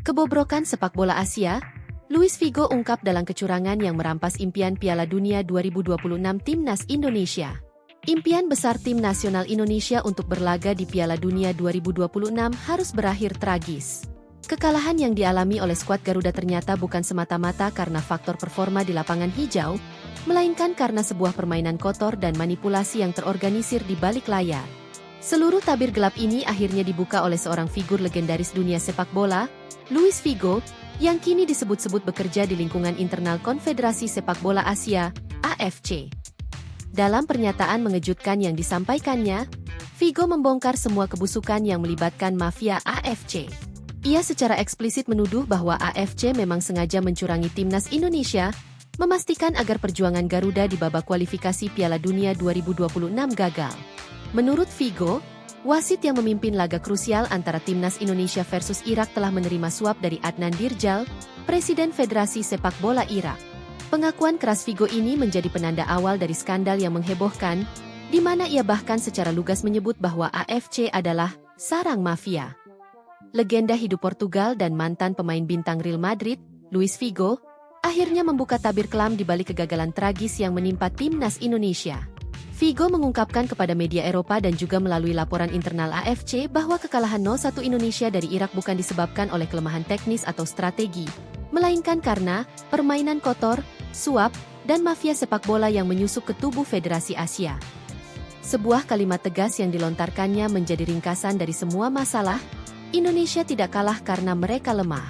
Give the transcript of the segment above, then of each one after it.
Kebobrokan sepak bola Asia, Luis Figo ungkap dalam kecurangan yang merampas impian Piala Dunia 2026 Timnas Indonesia. Impian besar Tim Nasional Indonesia untuk berlaga di Piala Dunia 2026 harus berakhir tragis. Kekalahan yang dialami oleh skuad Garuda ternyata bukan semata-mata karena faktor performa di lapangan hijau, melainkan karena sebuah permainan kotor dan manipulasi yang terorganisir di balik layar. Seluruh tabir gelap ini akhirnya dibuka oleh seorang figur legendaris dunia sepak bola, Luis Figo, yang kini disebut-sebut bekerja di lingkungan internal Konfederasi Sepak Bola Asia, AFC. Dalam pernyataan mengejutkan yang disampaikannya, Figo membongkar semua kebusukan yang melibatkan mafia AFC. Ia secara eksplisit menuduh bahwa AFC memang sengaja mencurangi Timnas Indonesia, memastikan agar perjuangan Garuda di babak kualifikasi Piala Dunia 2026 gagal. Menurut Figo, wasit yang memimpin laga krusial antara Timnas Indonesia versus Irak telah menerima suap dari Adnan Dirjal, Presiden Federasi Sepak Bola Irak. Pengakuan keras Figo ini menjadi penanda awal dari skandal yang menghebohkan, di mana ia bahkan secara lugas menyebut bahwa AFC adalah sarang mafia. Legenda hidup Portugal dan mantan pemain bintang Real Madrid, Luis Figo, akhirnya membuka tabir kelam di balik kegagalan tragis yang menimpa Timnas Indonesia. Figo mengungkapkan kepada media Eropa dan juga melalui laporan internal AFC bahwa kekalahan 0-1 Indonesia dari Irak bukan disebabkan oleh kelemahan teknis atau strategi, melainkan karena permainan kotor, suap, dan mafia sepak bola yang menyusup ke tubuh Federasi Asia. Sebuah kalimat tegas yang dilontarkannya menjadi ringkasan dari semua masalah. Indonesia tidak kalah karena mereka lemah.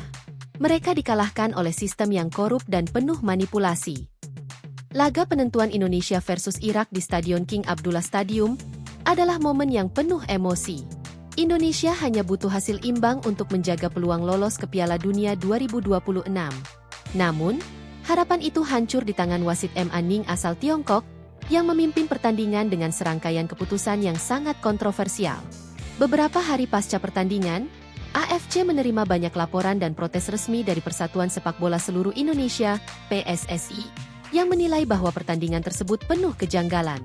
Mereka dikalahkan oleh sistem yang korup dan penuh manipulasi. Laga penentuan Indonesia versus Irak di Stadion King Abdullah Stadium adalah momen yang penuh emosi. Indonesia hanya butuh hasil imbang untuk menjaga peluang lolos ke Piala Dunia 2026. Namun, harapan itu hancur di tangan wasit M. Ning asal Tiongkok, yang memimpin pertandingan dengan serangkaian keputusan yang sangat kontroversial. Beberapa hari pasca pertandingan, AFC menerima banyak laporan dan protes resmi dari Persatuan Sepak Bola Seluruh Indonesia, PSSI, yang menilai bahwa pertandingan tersebut penuh kejanggalan.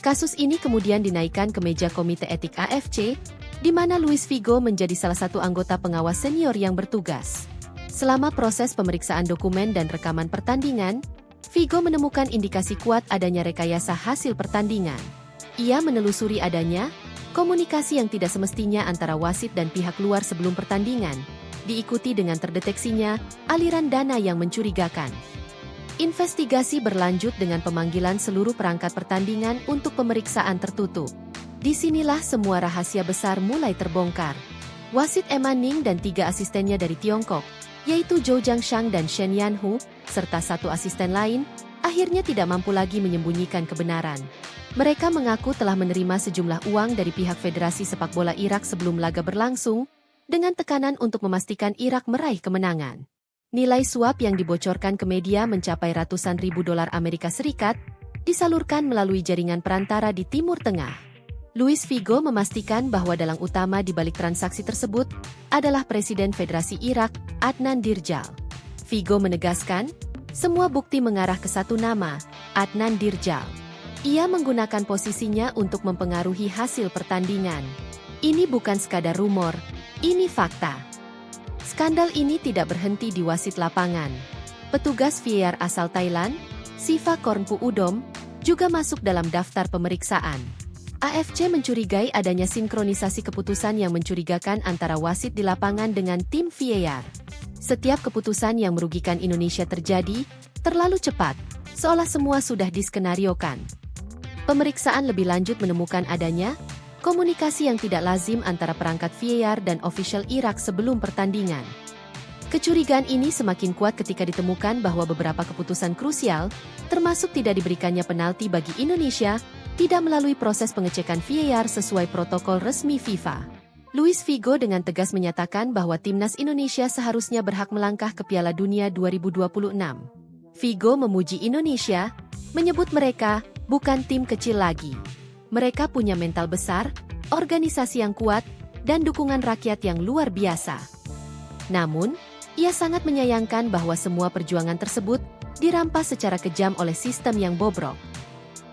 Kasus ini kemudian dinaikkan ke meja Komite Etik AFC, di mana Luis Figo menjadi salah satu anggota pengawas senior yang bertugas. Selama proses pemeriksaan dokumen dan rekaman pertandingan, Figo menemukan indikasi kuat adanya rekayasa hasil pertandingan. Ia menelusuri adanya komunikasi yang tidak semestinya antara wasit dan pihak luar sebelum pertandingan, diikuti dengan terdeteksinya aliran dana yang mencurigakan. Investigasi berlanjut dengan pemanggilan seluruh perangkat pertandingan untuk pemeriksaan tertutup. Disinilah semua rahasia besar mulai terbongkar. Wasit M. Ning dan 3 asistennya dari Tiongkok, yaitu Zhou Jiangshang dan Shen Yanhu, serta 1 asisten lain, akhirnya tidak mampu lagi menyembunyikan kebenaran. Mereka mengaku telah menerima sejumlah uang dari pihak Federasi Sepak Bola Irak sebelum laga berlangsung, dengan tekanan untuk memastikan Irak meraih kemenangan. Nilai suap yang dibocorkan ke media mencapai ratusan ribu dolar Amerika Serikat, disalurkan melalui jaringan perantara di Timur Tengah. Luis Figo memastikan bahwa dalang utama di balik transaksi tersebut adalah Presiden Federasi Irak, Adnan Dirjal. Figo menegaskan, semua bukti mengarah ke satu nama, Adnan Dirjal. Ia menggunakan posisinya untuk mempengaruhi hasil pertandingan. Ini bukan sekadar rumor, ini fakta. Skandal ini tidak berhenti di wasit lapangan. Petugas VAR asal Thailand, Siva Kornpu Udom, juga masuk dalam daftar pemeriksaan. AFC mencurigai adanya sinkronisasi keputusan yang mencurigakan antara wasit di lapangan dengan tim VAR. Setiap keputusan yang merugikan Indonesia terjadi terlalu cepat, seolah semua sudah diskenariokan. Pemeriksaan lebih lanjut menemukan adanya komunikasi yang tidak lazim antara perangkat VAR dan ofisial Irak sebelum pertandingan. Kecurigaan ini semakin kuat ketika ditemukan bahwa beberapa keputusan krusial, termasuk tidak diberikannya penalti bagi Indonesia, tidak melalui proses pengecekan VAR sesuai protokol resmi FIFA. Luis Figo dengan tegas menyatakan bahwa Timnas Indonesia seharusnya berhak melangkah ke Piala Dunia 2026. Figo memuji Indonesia, menyebut mereka bukan tim kecil lagi. Mereka punya mental besar, organisasi yang kuat, dan dukungan rakyat yang luar biasa. Namun, ia sangat menyayangkan bahwa semua perjuangan tersebut dirampas secara kejam oleh sistem yang bobrok.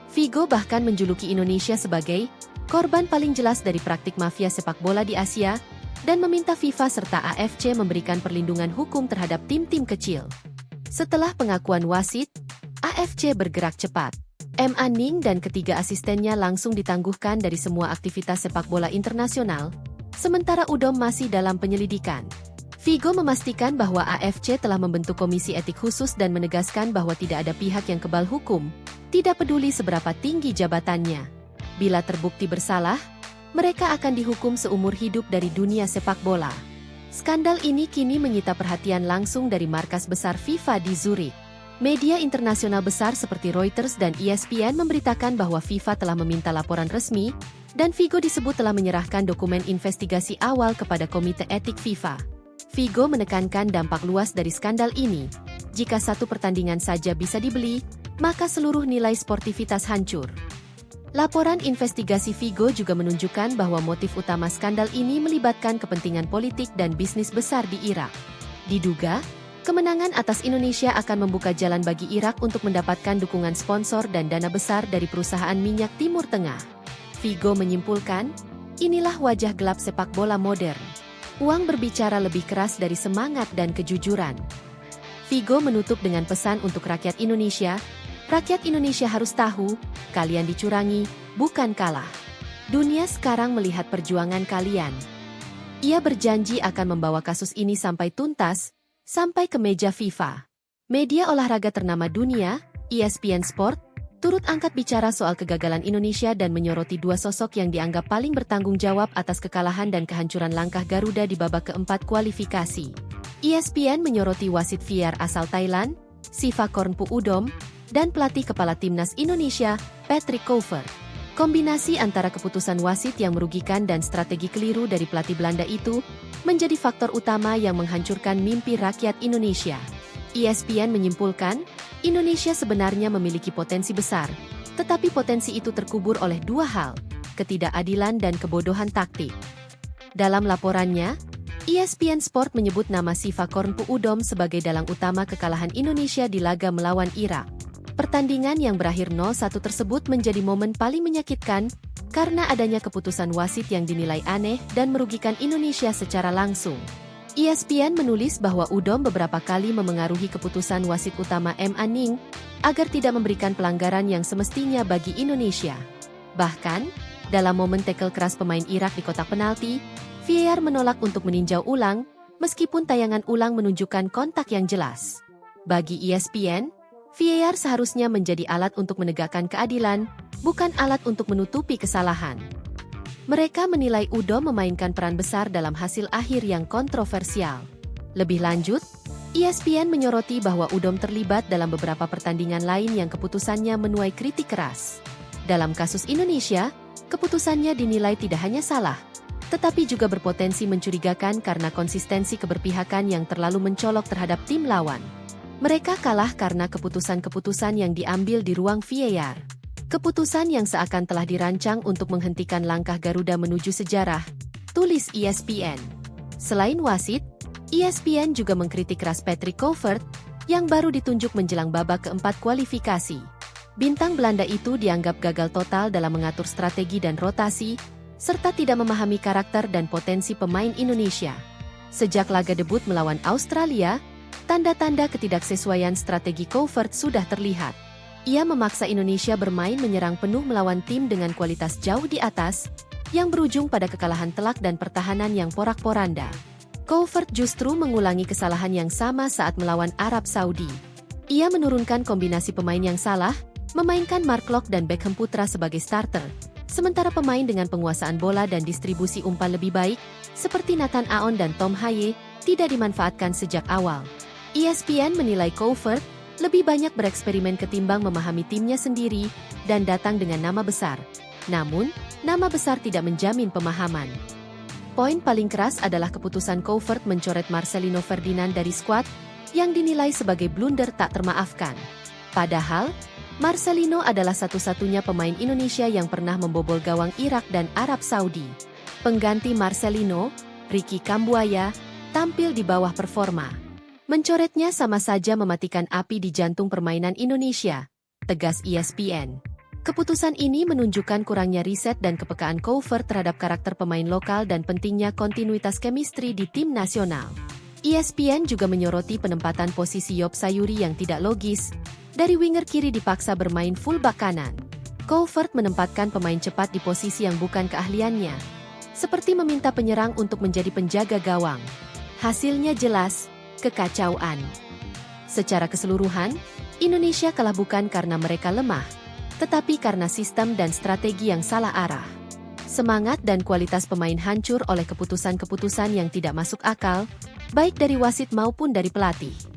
Figo bahkan menjuluki Indonesia sebagai korban paling jelas dari praktik mafia sepak bola di Asia, dan meminta FIFA serta AFC memberikan perlindungan hukum terhadap tim-tim kecil. Setelah pengakuan wasit, AFC bergerak cepat. Ma Ning dan ketiga asistennya langsung ditangguhkan dari semua aktivitas sepak bola internasional, sementara Udom masih dalam penyelidikan. Figo memastikan bahwa AFC telah membentuk komisi etik khusus dan menegaskan bahwa tidak ada pihak yang kebal hukum, tidak peduli seberapa tinggi jabatannya. Bila terbukti bersalah, mereka akan dihukum seumur hidup dari dunia sepak bola. Skandal ini kini menyita perhatian langsung dari markas besar FIFA di Zurich. Media internasional besar seperti Reuters dan ESPN memberitakan bahwa FIFA telah meminta laporan resmi, dan Figo disebut telah menyerahkan dokumen investigasi awal kepada Komite Etik FIFA. Figo menekankan dampak luas dari skandal ini. Jika satu pertandingan saja bisa dibeli, maka seluruh nilai sportivitas hancur. Laporan investigasi Figo juga menunjukkan bahwa motif utama skandal ini melibatkan kepentingan politik dan bisnis besar di Irak. Diduga, kemenangan atas Indonesia akan membuka jalan bagi Irak untuk mendapatkan dukungan sponsor dan dana besar dari perusahaan minyak Timur Tengah. Figo menyimpulkan, inilah wajah gelap sepak bola modern. Uang berbicara lebih keras dari semangat dan kejujuran. Figo menutup dengan pesan untuk rakyat Indonesia. Rakyat Indonesia harus tahu, kalian dicurangi, bukan kalah. Dunia sekarang melihat perjuangan kalian. Ia berjanji akan membawa kasus ini sampai tuntas, sampai ke meja FIFA. Media olahraga ternama dunia, ESPN Sport, turut angkat bicara soal kegagalan Indonesia dan menyoroti dua sosok yang dianggap paling bertanggung jawab atas kekalahan dan kehancuran langkah Garuda di babak keempat kualifikasi. ESPN menyoroti wasit VAR asal Thailand, Sivakornpu Udom, dan pelatih kepala timnas Indonesia, Patrick Kluivert. Kombinasi antara keputusan wasit yang merugikan dan strategi keliru dari pelatih Belanda itu menjadi faktor utama yang menghancurkan mimpi rakyat Indonesia. ESPN menyimpulkan, Indonesia sebenarnya memiliki potensi besar, tetapi potensi itu terkubur oleh dua hal, ketidakadilan dan kebodohan taktik. Dalam laporannya, ESPN Sport menyebut nama Sivakornpu Udom sebagai dalang utama kekalahan Indonesia di laga melawan Irak. Pertandingan yang berakhir 0-1 tersebut menjadi momen paling menyakitkan karena adanya keputusan wasit yang dinilai aneh dan merugikan Indonesia secara langsung. ESPN menulis bahwa Udom beberapa kali memengaruhi keputusan wasit utama Ma Ning agar tidak memberikan pelanggaran yang semestinya bagi Indonesia. Bahkan, dalam momen tackle keras pemain Irak di kotak penalti, VAR menolak untuk meninjau ulang, meskipun tayangan ulang menunjukkan kontak yang jelas. Bagi ESPN, VAR seharusnya menjadi alat untuk menegakkan keadilan, bukan alat untuk menutupi kesalahan. Mereka menilai Udom memainkan peran besar dalam hasil akhir yang kontroversial. Lebih lanjut, ESPN menyoroti bahwa Udom terlibat dalam beberapa pertandingan lain yang keputusannya menuai kritik keras. Dalam kasus Indonesia, keputusannya dinilai tidak hanya salah, tetapi juga berpotensi mencurigakan karena konsistensi keberpihakan yang terlalu mencolok terhadap tim lawan. Mereka kalah karena keputusan-keputusan yang diambil di ruang VAR. Keputusan yang seakan telah dirancang untuk menghentikan langkah Garuda menuju sejarah, tulis ESPN. Selain wasit, ESPN juga mengkritik keras Patrick Kluivert, yang baru ditunjuk menjelang babak keempat kualifikasi. Bintang Belanda itu dianggap gagal total dalam mengatur strategi dan rotasi, serta tidak memahami karakter dan potensi pemain Indonesia. Sejak laga debut melawan Australia, tanda-tanda ketidaksesuaian strategi Kluivert sudah terlihat. Ia memaksa Indonesia bermain menyerang penuh melawan tim dengan kualitas jauh di atas, yang berujung pada kekalahan telak dan pertahanan yang porak-poranda. Kluivert justru mengulangi kesalahan yang sama saat melawan Arab Saudi. Ia menurunkan kombinasi pemain yang salah, memainkan Mark Locke dan Beckham Putra sebagai starter, sementara pemain dengan penguasaan bola dan distribusi umpan lebih baik, seperti Nathan Aon dan Tom Haye, tidak dimanfaatkan sejak awal. ESPN menilai Kluivert lebih banyak bereksperimen ketimbang memahami timnya sendiri dan datang dengan nama besar. Namun, nama besar tidak menjamin pemahaman. Poin paling keras adalah keputusan Kluivert mencoret Marcelino Ferdinand dari skuad yang dinilai sebagai blunder tak termaafkan. Padahal, Marcelino adalah satu-satunya pemain Indonesia yang pernah membobol gawang Irak dan Arab Saudi. Pengganti Marcelino, Ricky Kambuaya, tampil di bawah performa. Mencoretnya sama saja mematikan api di jantung permainan Indonesia, tegas ESPN. Keputusan ini menunjukkan kurangnya riset dan kepekaan Kouvert terhadap karakter pemain lokal dan pentingnya kontinuitas chemistry di tim nasional. ESPN juga menyoroti penempatan posisi Yop Sayuri yang tidak logis. Dari winger kiri dipaksa bermain fullback kanan. Kouvert menempatkan pemain cepat di posisi yang bukan keahliannya, seperti meminta penyerang untuk menjadi penjaga gawang. Hasilnya jelas, kekacauan. Secara keseluruhan, Indonesia kalah bukan karena mereka lemah, tetapi karena sistem dan strategi yang salah arah. Semangat dan kualitas pemain hancur oleh keputusan-keputusan yang tidak masuk akal, baik dari wasit maupun dari pelatih.